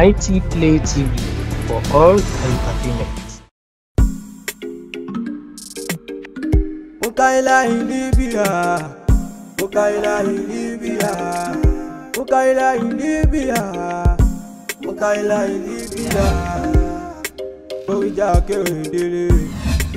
Mighty Play TV for all entertainment. Mukaila in Libya, Mukaila in Libya, Mukaila in Libya, Mukaila in Libya. Orija Kerendele,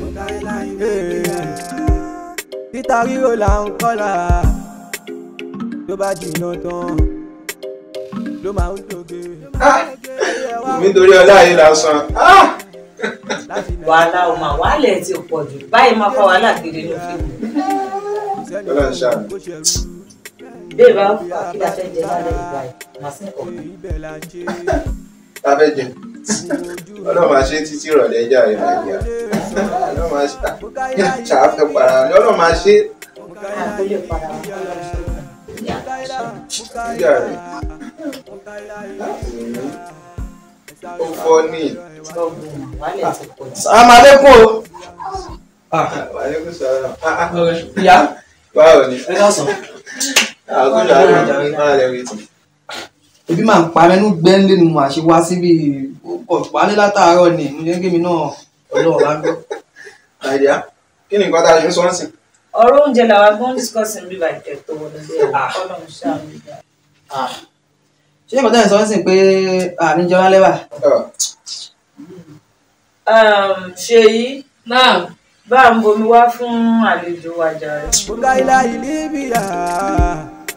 Mukaila in Libya. Títàrí ò là ń kọ́là, tó bá jìnnà tán, ló máa ń tóge. Nítorí ọlá yìí lásán. Wàhálà o máa wàhálẹ̀ tí o pọ̀ jù báyìí máa fa wàhálà gidi ní fíìmù. Ọlọ́run ṣáà. Bẹ́ẹ̀ bá wà kí la fẹ́ jẹ lálẹ́ ìgbà yìí, màá sí ọ̀kan. Ta fẹ́ jẹ. Ọlọ́run máa ṣe títí ìrọ̀lẹ́ ẹja rẹ̀ máa yá. Ọlọ́run máa ṣe ṣàfẹ́ para. Ọlọ́run máa ṣe. Àgbélé padà wà lọ́wọ́ ṣe. Ìyá rẹ̀. Ó fọ́ ní. Wàhálẹ̀ tí o pọ̀ jù. Assalamu alaikum. Wàlẹ́kùn sọ̀rọ̀. Ìyá. Báwo ni? Ẹ káàsán. Àgùnjọ àdúgbò máa lè rí tì. Ebi máa ń pa mẹ́nu gbẹ́ńlé ni mo àṣẹ wá síbi ọ̀pálẹ́ látàárọ̀ ni mo jẹ́ kí mi náà ọlọ́run bá ń gbọ́. Àìdíá, kí ni nǹkan tá a ṣe ń sọ ń sìn? Ọ̀rọ̀ oúnjẹ làwọn gbọ́n discussing bí bá ìtẹ̀ tó wọlé bẹ́ẹ̀ Ọlọ́run ṣàánú ìgbà. Ṣé ìkọ̀tà ẹ̀ sọ ń sìn pé àmì jẹun lẹ́wà? Ṣèyí náà bá ń bomi wá fún àlejò àjà rẹ̀. Mukaila in Libya,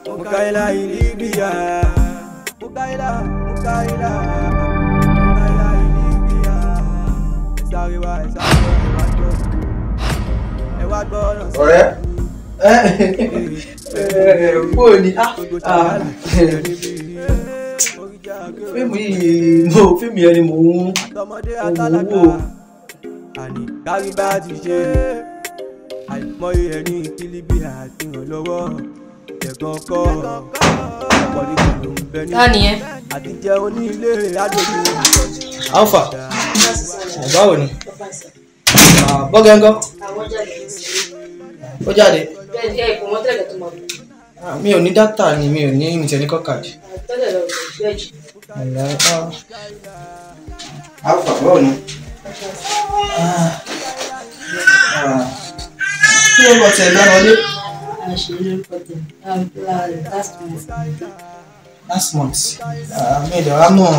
Mukaila in Libya, Mukaila in Libya. Ọ̀rẹ́. Bóò ni fíìmù yẹn ni mò ń wò. Àní kárí bá ti ṣe àìmọye ẹni kílíbì àti ìrànlọ́wọ́ ẹ̀gbọ́n kọ́ ọ̀pọ̀lọpọ̀ ló ń bẹ ní àti jẹ́ oní ilé àdókò. Alpha, báwo ni? Bọ́gẹ́ ńkọ́? Ó jáde. Mi ò ní dátà ni mi ò ní ìmìtẹ̀ ní kọ́kàdì. Alpha, báwo ni? Kí ló ń bọ̀ tẹ̀ gbá wọlé? Last month. Mi ò dẹ̀wà mọ̀.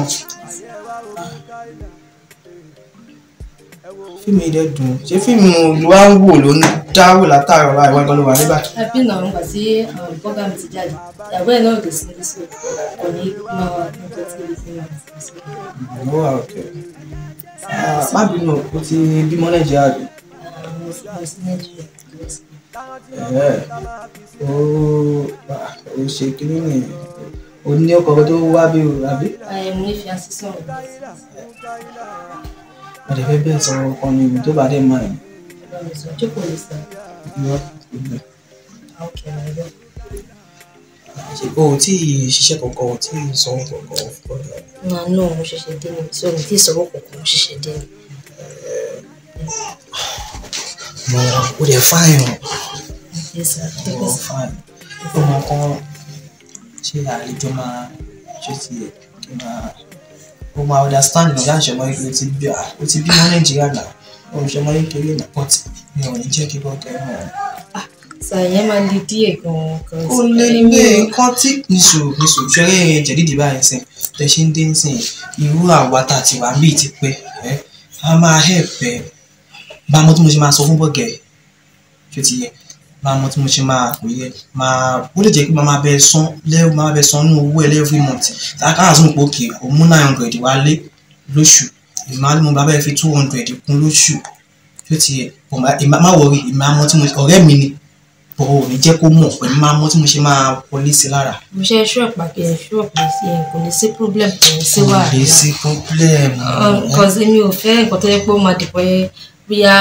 Fíìmù ìdẹ́ dùn. Ṣé fíìmù ló wá ń wò ló ń dáwò látàárọ̀ láì wọ́n ló wà níbà? Ẹbí náà ń gbà sí àwọn bọ́gà mi ti jáde. Ìyàwó ẹ̀ náà ò dé sí ní sọ. Kò ní máa wà nígbà tí ibi tí wọ́n ti sọ. Ó wà òkè. Má bínú, o ti bímọ Nàìjíríà rí. Mo sí Nàìjíríà. Ó ṣe kíní nìyẹn. O ní ọkọ̀ tó wá bí o, àbí? Mo ní fi àṣì sọ̀rọ̀. Mo lè fẹ́ bẹ́ẹ̀ sọ̀rọ̀ ọkọ ni tó bá dé máa yìí. Jókòó lè sọ. Irọ́ ìgbẹ́. Okay, O ò tí ì ṣiṣẹ́ kankan, o tí ì sanwó kankan fún ọ. náà mo ṣẹ̀ṣẹ̀ dé ni tí omi tí ìsọ̀rọ̀ kọ̀ọ̀kan mo ṣẹ̀ṣẹ̀ dé ni. O dẹ̀ fáìn o. Yes, sir. O fáìn. Ọmọ kan ṣe àlejò máa ṣe ti ẹ̀ kí o máa understand náà láti ṣọmọ yìí o ti bímọ Nàìjíríà náà o ṣọmọ yìí kéré náà but mi ò ní jẹ́ kí bọ́ọ̀kẹ́ náà. Sàyẹn máa le díẹ̀ gan-an. Ó lé ní nǹkan tí nìṣó ṣẹ́rẹ́ jẹ̀dídì báyìí sìn tẹ̀ ṣe ń dé sìn irú àwa tá a ti wà bíi ti pẹ́ a máa hẹ̀pẹ́ bá mọ́ tí mo ṣe máa sọ fún bọ́ọ̀gẹ̀ ṣé ti yẹ bá mọ́ tí mo ṣe máa kò yẹ máa ó lè jẹ́ pé máa bẹ san nínú owó ẹ̀ every month káàkiri sọ pé òkè o mú 900 wálé lóṣù ìmáàlú mo bá bẹ́ẹ̀ fi 200 kún lóṣù ṣé ti yẹ má wọrí ìmáàmọ́ tí mo ọ̀rẹ́ mi ni bọ̀ ò ní jẹ́ kó mọ̀ pẹ̀lú máa mọ́ tí mo ṣe máa wọlé sí lára. Mo ṣe ṣọ́ọ̀pù àkẹ́ ṣọ́ọ̀pù sí ẹ̀ kò ní sí problem kò ní sí wàhálà. Kò ní sí problem. Because èmi ò fẹ́ nǹkan tó yẹ pé ó máa dìbò ẹ bóyá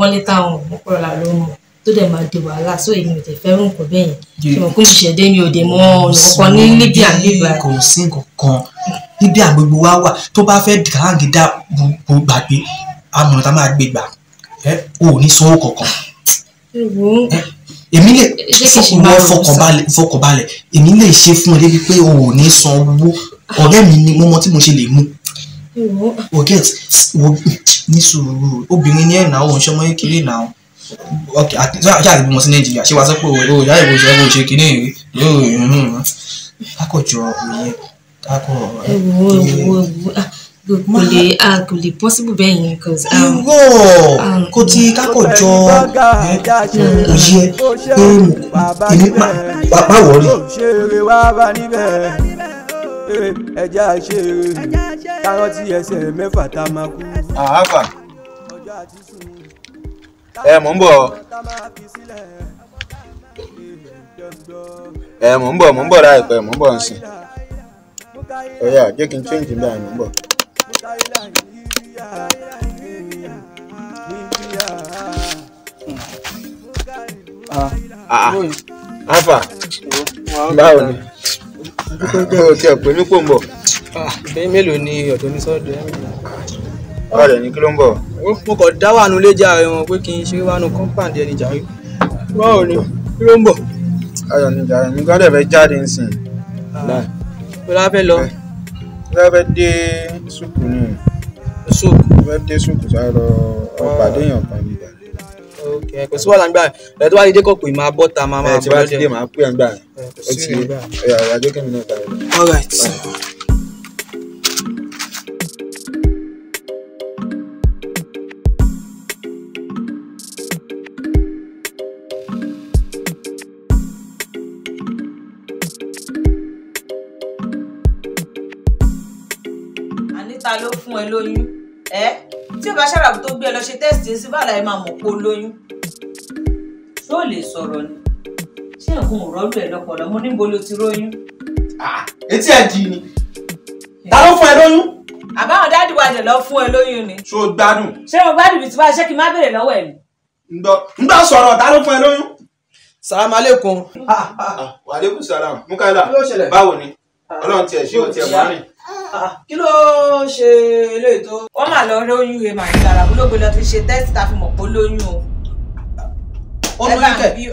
wọ́n lé táwọn ọ̀pọ̀lọpọ̀ ló mọ̀ tó dẹ̀ máa di wàhálà so èmi ò tẹ̀ fẹ́ rún nǹkan bẹ́ẹ̀ yẹn. Ṣé mo kún ṣiṣẹ́ dé mi ò dé mọ́ ọ̀nà ní Libya gbígbà. Kò sí nǹkan kan Libya gbogbo wa wà tó bá fẹ́ dìkàràǹgídá gbàgbé àmọ̀ràn tá máa gbé gbà ò ní sanwó kankan. Èmi lè fọkànbalẹ̀ èmi lè ṣe fún ẹ débi pé o ò ní san owó ọ̀rẹ́ mi ni mo mọ tí mo ṣe lè mú o get ní sùúrù obìnrin ní ẹ̀ náà òun ṣọmọ kékeré náà ok àti àti bí mo sí Nàìjíríà ṣé wàá sọ pé o ìyá ìbò ṣe kíní rí kákọ̀jọ òye kákọ̀ kò lè possible bẹ́ẹ̀ yẹn cause kò tí kákọ̀jọ òye èmi má wọlé. ṣeré wá bá níbẹ̀ ẹja ṣeré káwọn tí ẹsẹ̀ mẹ́fà tá a máa kú. àáfà mò ń bọ̀ mò ń bọ̀ láìpẹ́ mò ń bọ̀ nsìn ọ̀yà jẹ́ kí n change báyìí mò ń bọ̀. àáfà báwo ni o tiẹ̀ pé ní kò ń bọ̀. ìbẹ́ mélòó ni ọ̀dọ́ ní sọ́dọ̀ ẹ̀ ọ̀rẹ́ ní kí ló ń bọ̀. mo kàn dá wà nulẹ̀ jà wọn pé kí n ṣe wà nù compound ẹni jàre báwo ni kí ló ń bọ̀. ayọ̀ ní jàre mi gbọ́dọ̀ fẹ́ jáde nsìn. ó lá fẹ́ lọ. ó fẹ́ dé sùkù ni. sùkù. ó fẹ́ dé sùkù sáré lọ ọ̀pàdé èèyàn kan nígbà. ok kò sí wàhálà nígbà ẹ̀ tó wá di dé kọ̀ pé máa bọ́ ta máa bọ́ lọ́dẹ̀. tí wàá ti dé máa pè é nígbà ó ti ẹ̀yà kí mi náà tàbí. all right. ta ló fún ẹ lóyún tí o bá ṣàràbù tó gbé ẹ lọ ṣe tẹ́sítì sí bàlá ẹ máa mọ̀ pé o lóyún ṣé o lè sọ̀rọ̀ ni ṣé nǹkan ò rọ́ọ̀lù ẹ lọ́pọ̀lọ́ mo níbo ló ti róyún. etí ẹ di ni ta ló fún ẹ lóyún. àbáwọn dáàdì wa jẹ lọ fún ẹ lóyún ni. ṣó o gbádùn. ṣé o gbádùn bí tí wàá ṣe kí n má béèrè lọ́wọ́ ẹ ni. ń gbọ́ sọ̀rọ̀ ta ló fún ẹ lóyún. salaam aleykum. wa aleykum salaam Mukaila báwo ni Ọlọ́run tiẹ̀ ṣé o tiẹ̀ wá rìn. kí ló ṣe eléyìí tó. wọ́n mà lọ lóyún ẹ màá nígbàrà olóògbé lọ fi ṣe tẹ́sítì tá a fi mọ̀ pé ó lóyún o.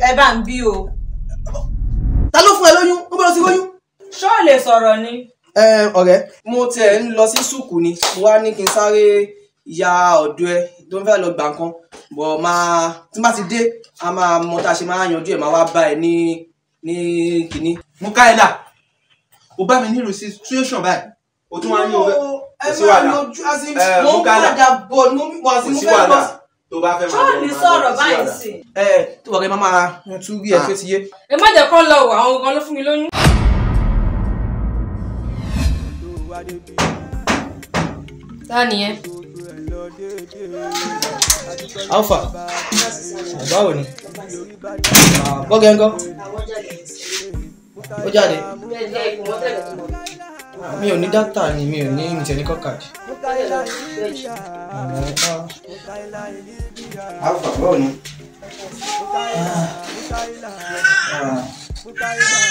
ẹ bá ń bí o. ta ló fún ẹ lóyún ó bẹ̀rẹ̀ sí lóyún. ṣé o lè sọ̀rọ̀ ni. ọ̀rẹ́ mo tiẹ̀ ń lọ sí sùkù ni mo wá ní kí n sáré ya ọ̀dọ̀ ẹ tó ń fẹ́ lọ gbà nǹkan bọ̀ tí n bá ti dé a máa mọ tá a ṣe máa yanjú ẹ̀ máa wá bá ẹ ní kínní. Mukaila o bá mi nílùú situation báyìí o tún wá ní o sí wàhálà Mukaila kò sí wàhálà tó bá fẹ́ máa lọ. ṣé o lè sọ̀rọ̀ báyìí sí. tó wọ̀rẹ́ máa tún rí ẹ tó ti yé. ẹ má jẹ́ kó lọ wọ àwọn kan ló fún mi lóyún. ta ni ẹ. alpha báwo ni bọ́gẹ́ ńkọ́ ó jáde mi ò ní dátà ni mi ò ní ìtẹ̀ ní kọ́kàdì. alpha báwo ni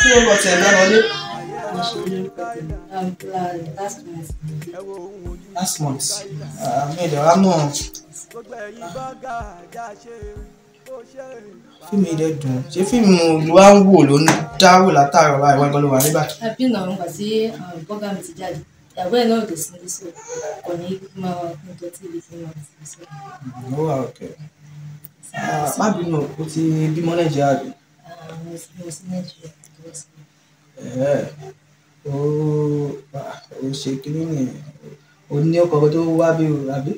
kí ló ń bọ̀ tẹ̀ lẹ́nu ọdẹ. last month mi ò dẹ̀ wá mọ̀ fíìmù ilẹ̀ dùn ṣé fíìmù ló wá ń wò ló ń dáwò látàárọ̀ báyìí wọ́n gbọ́ ló wà nígbà. àbí náà nígbà tí bọ́gà mi ti jáde ìyàwó ẹ̀ náà lè sin ní sọ kò ní máa wà fún ìtọ́ tí ilé fi máa sin sọ. ó wà òkè má bínú o ti bímọ Nàìjíríà rè. mo sí Nàìjíríà ó ṣe kínní nìyẹn o ní ọkọ̀ tó wá bí o àbí.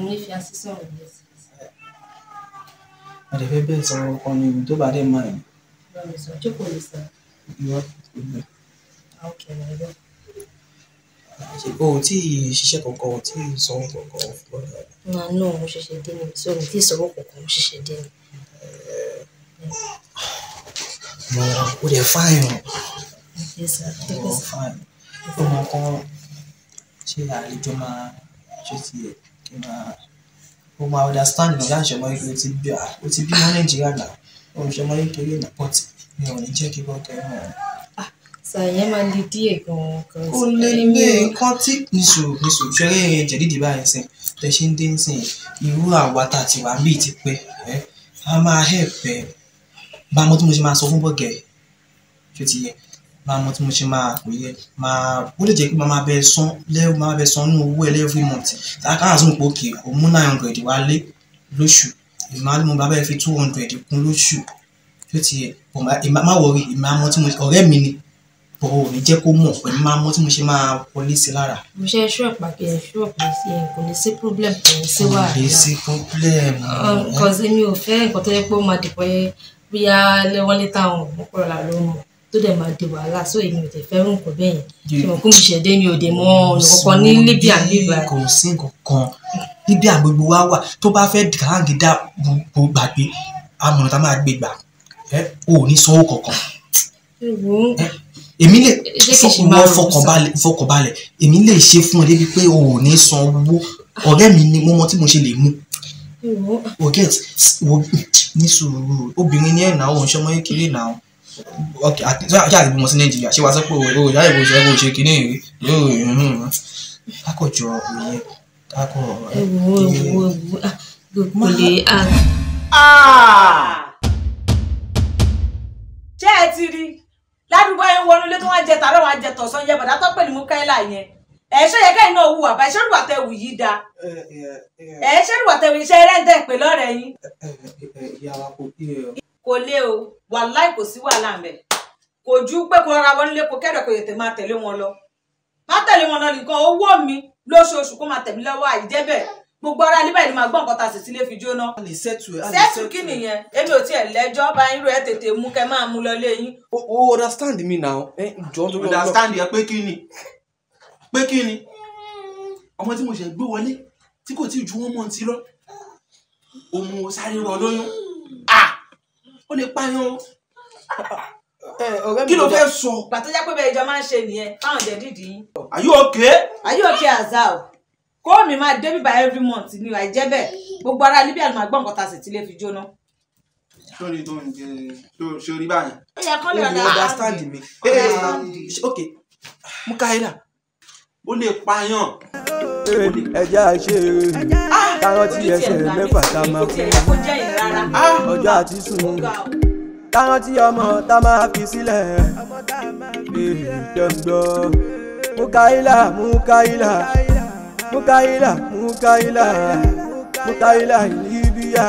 mo ní fi àṣì sọ̀rọ̀ yẹn sí. a lè fẹ́ bẹ́ẹ̀ sọ ọkàn ní ìlú tó bá dé máa yìí. báwo sọ jókòó lè sọ. ìwọ ìgbẹ. ok ẹ̀rọ. o ò tí ì ṣiṣẹ́ kankan o tí ì sanwó kankan fún ọ. náà mo ṣẹ̀ṣẹ̀ dé ni tí o ní tí ì sanwó kankan mo ṣẹ̀ṣẹ̀ dé ni. o dẹ̀ fáìn o. yes sir. o fáìn o mọ kán ṣe àlejò máa ṣe tiẹ̀ kí máa o máa understand náà láti ṣọmọ yìí o ti bímọ Nàìjíríà náà o ṣọmọ yìí kéré náà pọ̀ tí mi ò ní jẹ́ kí bọ́ kẹ́ náà. sàyẹn máa le díẹ̀ gan-an kan. ó lé lé nǹkan tí nìṣòro ṣẹ́rẹ́ jẹ̀dídì báyìí sìn tẹ̀ ṣe ń dé sìn irú àwa tá a ti wà bíi ti pẹ́ a máa hẹ̀pẹ́ bá mọ́ tí mo ṣe máa sọ fún bọ́gẹ̀ tó ti yẹ máa mọ tí mo ṣe máa pè é máa ó lè jẹ́ pé máa bẹ san nínú owó ẹ̀ every month káà sún pé òkè ó mú 900 wálé lóṣù ìmáà mo bá bẹ́ẹ̀ fi 200 kún lóṣù tó ti yẹ má wọrí ìmáà mọ tí mo ọ̀rẹ́ mi ni bọ̀ ò ní jẹ́ kó mọ̀ pẹ̀lú máa mọ tí mo ṣe máa wọlé sí lára. mo ṣe ṣọ́ọ̀pù àkẹ́yẹ ṣọ́ọ̀pù sí ẹ̀ kò ní sí problem kò ní sí wàhálà. kò ní sí problem. because èmi ò fẹ́ nǹkan tó yẹ pé ó máa dìbò yẹ bóyá wọ́n lé táwọn ọ̀pọ̀lọpọ̀ ló mọ̀ tó dẹ̀ máa di wàhálà so èmi ò tẹ̀ fẹ́ràn nǹkan bẹ́ẹ̀ yẹn ṣùgbọ́n kó mo ṣẹ̀dé mi ò dé mọ́ ọ̀nà ní Libya níbà. kò sí nǹkan kan Libya gbogbo wa wà tó bá fẹ́ kàráǹgídá gbogbo gbàgbé amọ̀nà tá máa gbé gbà ò ní sanwó kankan. èmi lè fọkànbalẹ̀ èmi lè ṣe fún ẹ débi pé o ò ní san owó ọ̀rẹ́ mi ni mo mọ tí mo ṣe lè mú. o get ní sùúrù obìnrin ní ẹ̀ náà òun ṣọmọ kékeré náà ok ṣáà àti bímọ sí Nàìjíríà ṣé wàá sọ pé o ìyá ìbò ṣe kò ṣe kínní rí yóò kákọ̀jọ òye kákọ̀ kò lè ṣé ẹ ti rí ládùúgbò yẹn wọnú ilé tó wá jẹ tààrọ wá jẹ tọ̀sán yẹ bàdá tó pè ní mú káyìlá yẹn ẹ ṣe yẹ kẹ́yìn náà wù àbá iṣẹ́ ìwà tẹ wù yìí da ẹ ṣe ìwà tẹ wù iṣẹ́ rẹ́ńtẹ̀ pè lọ́rẹ̀ yín. kò lé o wàláì kò sí wàhálà mẹ́ kò ju pé kó rọra wọn nílé kó kẹ́rẹ̀ kó yètè máa tẹ̀lé wọn lọ má tẹ̀lé wọn lọ nìkan owó mi lóṣooṣù kó máa tẹ̀mí lọ́wọ́ àìjẹ́bẹ̀ gbogbo ara níbẹ̀ ni máa gbọ́ nǹkan ta sì sílé fi jóná. sẹ́ẹ̀tù kí nìyẹn èmi ò tiẹ̀ lẹ́jọ́ bá irú ẹ̀ tètè mú kẹ́ máa mú lọ lé yín. o understand me now. understand yẹ pé kí ni ọmọ tí mo ṣe gbé wọlé tí kò tí ju 1 month lọ òun sáré rọ lóyún ó lè pààyàn o kí ló fẹ́ sọ. pàtó jẹ́ pé bẹ́ẹ̀ ìjọ máa ń ṣe nìyẹn fáwọn jẹ́ dídì yín. are you okay? are you okay Azal kó mi máa débí by every month ni àìjẹ́ bẹ́ẹ̀ gbogbo ara Libya ni máa gbọ́ nǹkan ta sì ti lè fi jóná. sórí tó ń jẹ sórí báyìí. ó yẹ kán lè understand me. ok Mukaila ó lè pààyàn. ẹja ṣe táwọn tí ẹsẹ̀ mẹ́fà tá máa kú ọjọ́ àti sùn táwọn tí ọmọ tá máa fi sílẹ̀ jọ̀gbọ́ Mukaila Libya.